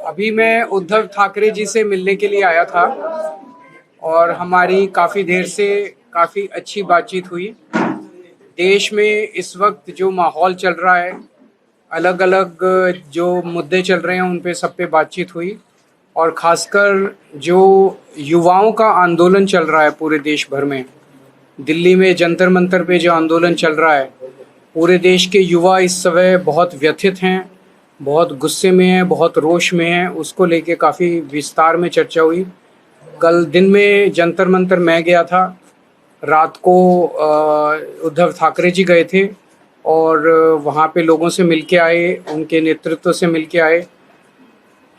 अभी मैं उद्धव ठाकरे जी से मिलने के लिए आया था और हमारी काफ़ी देर से काफ़ी अच्छी बातचीत हुई। देश में इस वक्त जो माहौल चल रहा है, अलग अलग जो मुद्दे चल रहे हैं उन पे सब पे बातचीत हुई और ख़ासकर जो युवाओं का आंदोलन चल रहा है पूरे देश भर में, दिल्ली में जंतर मंतर पे जो आंदोलन चल रहा है, पूरे देश के युवा इस समय बहुत व्यथित हैं, बहुत गुस्से में हैं, बहुत रोष में हैं। उसको लेके काफ़ी विस्तार में चर्चा हुई। कल दिन में जंतर मंतर मैं गया था, रात को उद्धव ठाकरे जी गए थे और वहाँ पे लोगों से मिल के आए, उनके नेतृत्व से मिल के आए।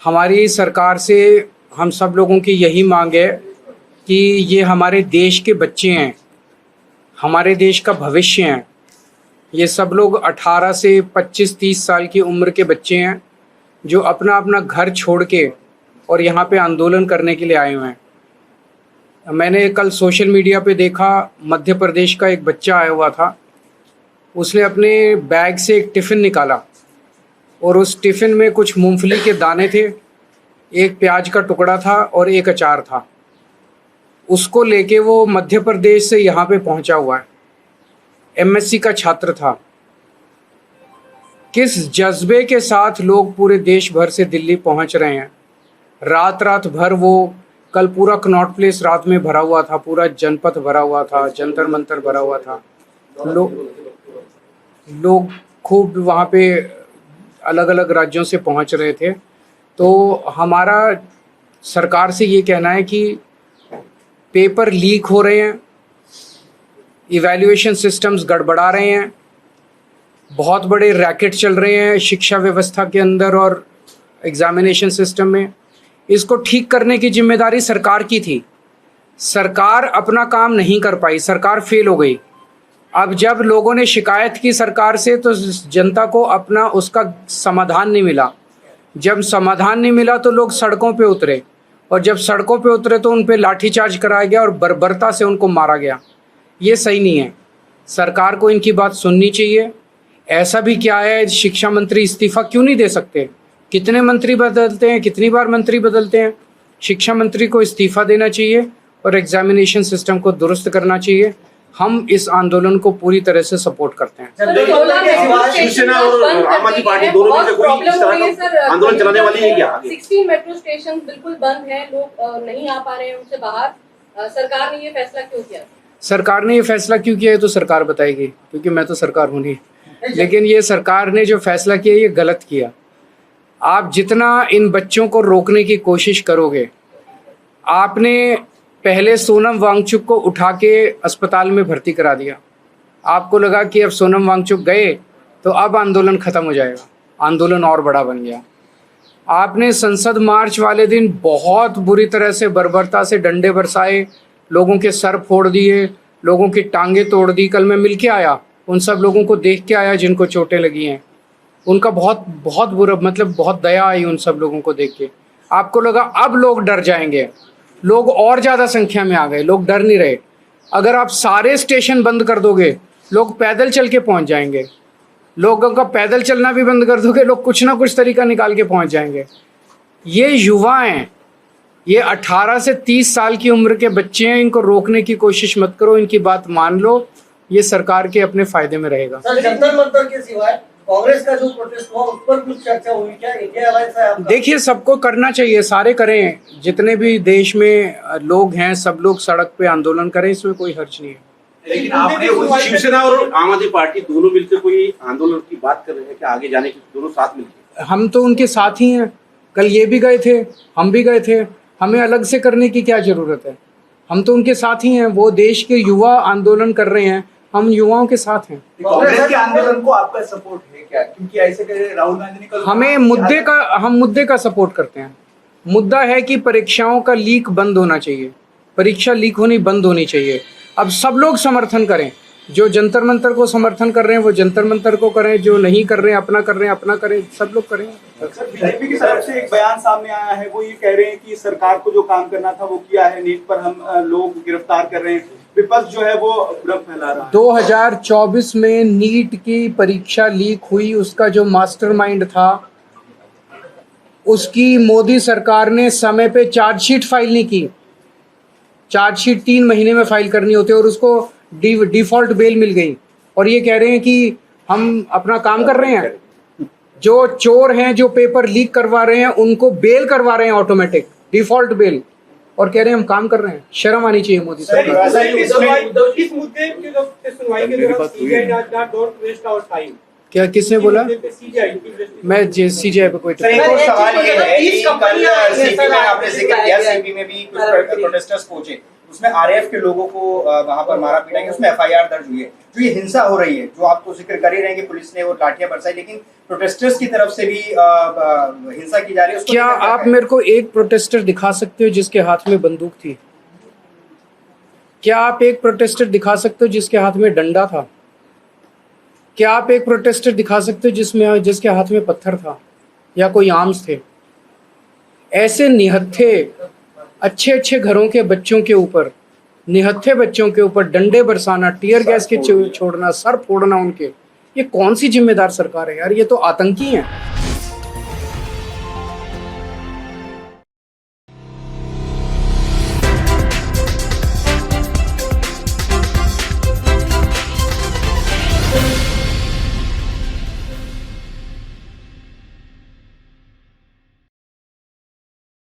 हमारी सरकार से हम सब लोगों की यही मांग है कि ये हमारे देश के बच्चे हैं, हमारे देश का भविष्य हैं। ये सब लोग 18 से 25-30 साल की उम्र के बच्चे हैं जो अपना अपना घर छोड़ के और यहाँ पे आंदोलन करने के लिए आए हुए हैं। मैंने कल सोशल मीडिया पे देखा, मध्य प्रदेश का एक बच्चा आया हुआ था, उसने अपने बैग से एक टिफ़िन निकाला और उस टिफ़िन में कुछ मूंगफली के दाने थे, एक प्याज का टुकड़ा था और एक अचार था। उसको लेके वो मध्य प्रदेश से यहाँ पे पहुँचा हुआ है, एमएससी का छात्र था। किस जज्बे के साथ लोग पूरे देश भर से दिल्ली पहुंच रहे हैं। रात रात भर वो कल पूरा कनॉट प्लेस रात में भरा हुआ था, पूरा जनपथ भरा हुआ था, जंतर मंतर भरा हुआ था। लोग खूब वहाँ पे अलग अलग राज्यों से पहुंच रहे थे। तो हमारा सरकार से ये कहना है कि पेपर लीक हो रहे हैं, इवैल्यूएशन सिस्टम्स गड़बड़ा रहे हैं, बहुत बड़े रैकेट चल रहे हैं शिक्षा व्यवस्था के अंदर और एग्जामिनेशन सिस्टम में। इसको ठीक करने की जिम्मेदारी सरकार की थी। सरकार अपना काम नहीं कर पाई, सरकार फेल हो गई। अब जब लोगों ने शिकायत की सरकार से तो जनता को अपना उसका समाधान नहीं मिला। जब समाधान नहीं मिला तो लोग सड़कों पे उतरे और जब सड़कों पे उतरे तो उन पे लाठीचार्ज कराया गया और बर्बरता से उनको मारा गया। ये सही नहीं है। सरकार को इनकी बात सुननी चाहिए। ऐसा भी क्या है, शिक्षा मंत्री इस्तीफा क्यों नहीं दे सकते? कितने मंत्री बदलते हैं, कितनी बार मंत्री बदलते हैं। शिक्षा मंत्री को इस्तीफा देना चाहिए और एग्जामिनेशन सिस्टम को दुरुस्त करना चाहिए। हम इस आंदोलन को पूरी तरह से सपोर्ट करते हैं। शिवसेना और आम आदमी पार्टी दोनों में से कोई इस तरह का आंदोलन चलाने वाली है क्या? 16 मेट्रो स्टेशन बिल्कुल बंद है, लोग नहीं आ पा रहे हैं उनसे बाहर। सरकार ने ये फैसला क्यों किया? सरकार ने ये फैसला क्यों किया है तो सरकार बताएगी, क्योंकि मैं तो सरकार हूँ नहीं। लेकिन ये सरकार ने जो फैसला किया ये गलत किया। आप जितना इन बच्चों को रोकने की कोशिश करोगे, आपने पहले सोनम वांगचुक को उठा के अस्पताल में भर्ती करा दिया। आपको लगा कि अब सोनम वांगचुक गए तो अब आंदोलन ख़त्म हो जाएगा, आंदोलन और बड़ा बन गया। आपने संसद मार्च वाले दिन बहुत बुरी तरह से बर्बरता से डंडे बरसाए, लोगों के सर फोड़ दिए, लोगों की टांगे तोड़ दी। कल मैं मिल के आया, उन सब लोगों को देख के आया जिनको चोटें लगी हैं। उनका बहुत बहुत बुरा, मतलब बहुत दया आई उन सब लोगों को देख के। आपको लगा अब लोग डर जाएंगे, लोग और ज़्यादा संख्या में आ गए, लोग डर नहीं रहे। अगर आप सारे स्टेशन बंद कर दोगे, लोग पैदल चल के पहुँच जाएंगे। लोगों का पैदल चलना भी बंद कर दोगे, लोग कुछ ना कुछ तरीका निकाल के पहुँच जाएंगे। ये युवा हैं, ये 18 से 30 साल की उम्र के बच्चे हैं। इनको रोकने की कोशिश मत करो, इनकी बात मान लो, ये सरकार के अपने फायदे में रहेगा। सर, जंतर मंतर के सिवाय कांग्रेस का जो प्रोटेस्ट हुआ उस पर कुछ चर्चा हुई क्या? देखिए, सबको करना चाहिए, सारे करें, जितने भी देश में लोग हैं सब लोग सड़क पे आंदोलन करें, इसमें कोई हर्ज नहीं है। लेकिन आपने शिवसेना और आम आदमी पार्टी दोनों मिलकर कोई आंदोलन की बात कर रहे हैं कि आगे जाने की, दोनों साथ मिलकर? हम तो उनके साथ ही हैं। कल ये भी गए थे, हम भी गए थे, हमें अलग से करने की क्या ज़रूरत है? हम तो उनके साथ ही हैं। वो देश के युवा आंदोलन कर रहे हैं, हम युवाओं के साथ हैं। कांग्रेस के आंदोलन को आपका सपोर्ट है क्या? क्योंकि ऐसे राहुल गांधी ने कल हम मुद्दे का सपोर्ट करते हैं। मुद्दा है कि परीक्षाओं का लीक बंद होना चाहिए, परीक्षा लीक होनी बंद होनी चाहिए। अब सब लोग समर्थन करें, जो जंतर मंतर को समर्थन कर रहे हैं वो जंतर मंतर को करें, जो नहीं कर रहे हैं अपना कर रहे हैं अपना करें, सब लोग करें। बीजेपी की तरफ से एक बयान सामने आया है, वो ये कह रहे हैं कि सरकार को जो काम करना था वो किया है, नीट पर हम लोग गिरफ्तार कर रहे हैं, विपक्ष जो है वो भ्रम फैला रहा है। 2024 में नीट की परीक्षा लीक हुई, उसका जो मास्टरमाइंड था उसकी मोदी सरकार ने समय पे चार्जशीट फाइल नहीं की। चार्जशीट 3 महीने में फाइल करनी होती है और उसको डिफॉल्ट बेल मिल गई, और ये कह रहे हैं कि हम अपना काम कर रहे हैं। जो चोर हैं, जो पेपर लीक करवा रहे हैं, उनको बेल करवा रहे हैं ऑटोमेटिक, डिफॉल्ट बेल, और कह रहे हैं हम काम कर रहे हैं। शर्म आनी चाहिए मोदी सरकार। इस मुद्दे की सुनवाई के दौरान CBI don't waste our time, क्या किसने बोला? मैं सीजीआई पे कोई सर, एक और सवाल ये है कि कल सीपी में आपने जिक्र किया, सीपी में भी कुछ प्रोटेस्टर्स पहुंचे, उसमें आरएएफ के लोगों को वहां पर मारा पीटा गया, उसमें एफआईआर दर्ज हुई है। जो ये हिंसा हो रही है, जो आप तो जिक्र कर ही रहे हैं कि पुलिस ने वो लाठियां बरसाई, लेकिन प्रोटेस्टर्स की तरफ से भी हिंसा की जा रही है। क्या आप मेरे को एक प्रोटेस्टर दिखा सकते हो जिसके हाथ में बंदूक थी? क्या आप एक प्रोटेस्टर दिखा सकते हो जिसके हाथ में डंडा था? क्या आप एक प्रोटेस्टर दिखा सकते हो जिसके हाथ में पत्थर था या कोई आर्म्स थे? ऐसे निहत्थे अच्छे घरों के बच्चों के ऊपर, निहत्थे बच्चों के ऊपर डंडे बरसाना, टीयर गैस के छोड़ना, सर फोड़ना उनके, ये कौन सी जिम्मेदार सरकार है यार? ये तो आतंकी हैं।